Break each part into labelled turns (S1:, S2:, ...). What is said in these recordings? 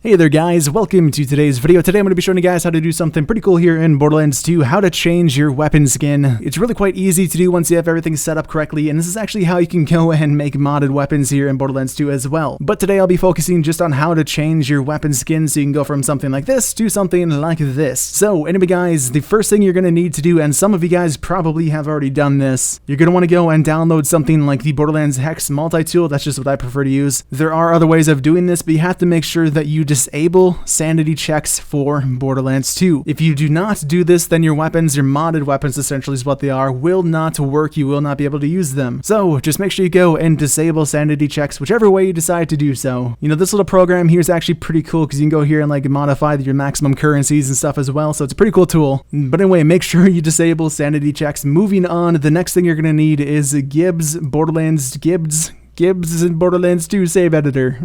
S1: Hey there guys, welcome to today's video. Today I'm going to be showing you guys how to do something pretty cool here in Borderlands 2, how to change your weapon skin. It's really quite easy to do once you have everything set up correctly, and this is actually how you can go and make modded weapons here in Borderlands 2 as well. But today I'll be focusing just on how to change your weapon skin so you can go from something like this to something like this. So anyway guys, the first thing you're going to need to do, and some of you guys probably have already done this, you're going to want to go and download something like the Borderlands Hex multi-tool. That's just what I prefer to use. There are other ways of doing this, but you have to make sure that you disable sanity checks for Borderlands 2. If you do not do this, then your weapons, your modded weapons essentially is what they are, will not work. You will not be able to use them. So just make sure you go and disable sanity checks, whichever way you decide to do so. You know, this little program here is actually pretty cool because you can go here and like modify your maximum currencies and stuff as well. So it's a pretty cool tool. But anyway, make sure you disable sanity checks. Moving on, the next thing you're going to need is Gibbs in Borderlands 2 save editor.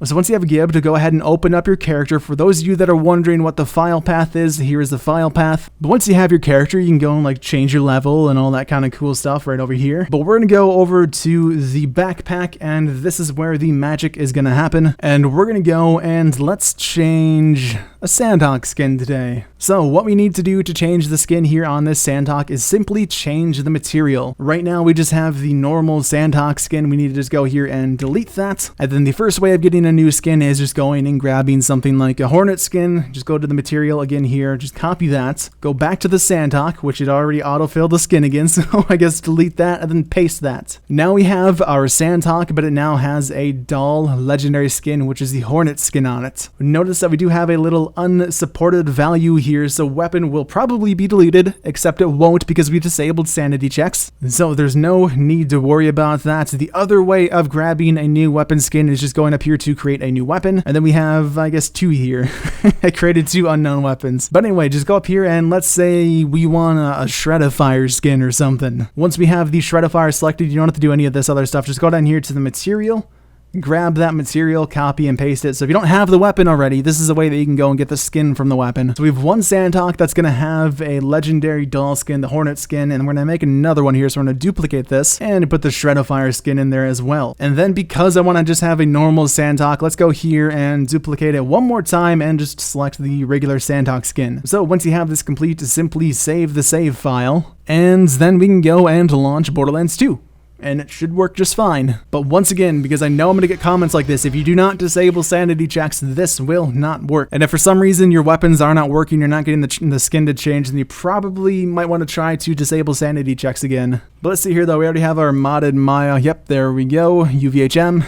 S1: So once you have Gib, to go ahead and open up your character. For those of you that are wondering what the file path is, here is the file path. But once you have your character, you can go and like change your level and all that kind of cool stuff right over here. But we're gonna go over to the backpack, and this is where the magic is gonna happen. And we're gonna go and let's change a Sandhawk skin today. So what we need to do to change the skin here on this Sandhawk is simply change the material. Right now we just have the normal Sandhawk skin. We need to just go here and delete that. And then the first way of getting a new skin is just going and grabbing something like a Hornet skin. Just go to the material again here, just copy that, go back to the Sandhawk, which it already autofilled the skin again, so I guess delete that and then paste that. Now we have our Sandhawk, but it now has a dull legendary skin, which is the Hornet skin on it. Notice that we do have a little unsupported value here, so weapon will probably be deleted, except it won't because we disabled sanity checks. So there's no need to worry about that. The other way of grabbing a new weapon skin is just going up here to create a new weapon, and then we have, I guess, two here. I created two unknown weapons. But anyway, just go up here and let's say we want a Shred-a-Fire skin or something. Once we have the Shred-a-Fire selected, you don't have to do any of this other stuff. Just go down here to the material, grab that material, copy and paste it. So if you don't have the weapon already, this is a way that you can go and get the skin from the weapon. So we have one Sandhawk that's going to have a legendary doll skin, the Hornet skin, and we're going to make another one here. So we're going to duplicate this and put the Shred-a-Fire skin in there as well. And then because I want to just have a normal Sandhawk, let's go here and duplicate it one more time and just select the regular Sandhawk skin. So once you have this complete, simply save the save file, and then we can go and launch Borderlands 2. And it should work just fine. But once again, because I know I'm going to get comments like this, if you do not disable sanity checks, this will not work. And if for some reason your weapons are not working, you're not getting the skin to change, then you probably might want to try to disable sanity checks again. But let's see here though, we already have our modded Maya. Yep, there we go, UVHM.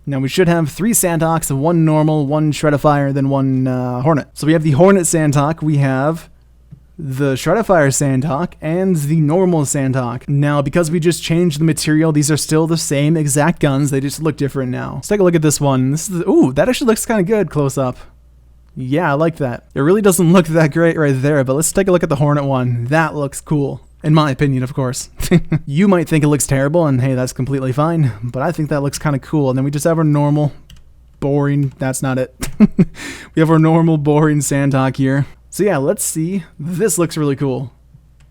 S1: Now we should have three Sandhawks, one normal, one Shred-a-Fire, then one Hornet. So we have the Hornet Sandhawk, we have the Shred-a-Fire Sandhawk, and the normal Sandhawk. Now, because we just changed the material, these are still the same exact guns, they just look different now. Let's take a look at this one. This is, ooh, that actually looks kind of good close up. Yeah, I like that. It really doesn't look that great right there, but let's take a look at the Hornet one. That looks cool. In my opinion, of course. You might think it looks terrible, and hey, that's completely fine, but I think that looks kind of cool. And then we just have our normal, boring, that's not it. We have our normal, boring Sandhawk here. So yeah, let's see. This looks really cool.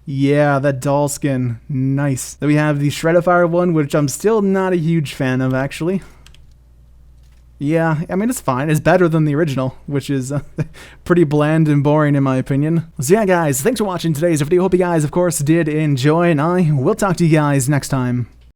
S1: Yeah, that doll skin. Nice. Then we have the Shred-a-Fire one, which I'm still not a huge fan of, actually. Yeah, I mean, it's fine. It's better than the original, which is pretty bland and boring in my opinion. So yeah, guys, thanks for watching today's video. Hope you guys, of course, did enjoy, and I will talk to you guys next time.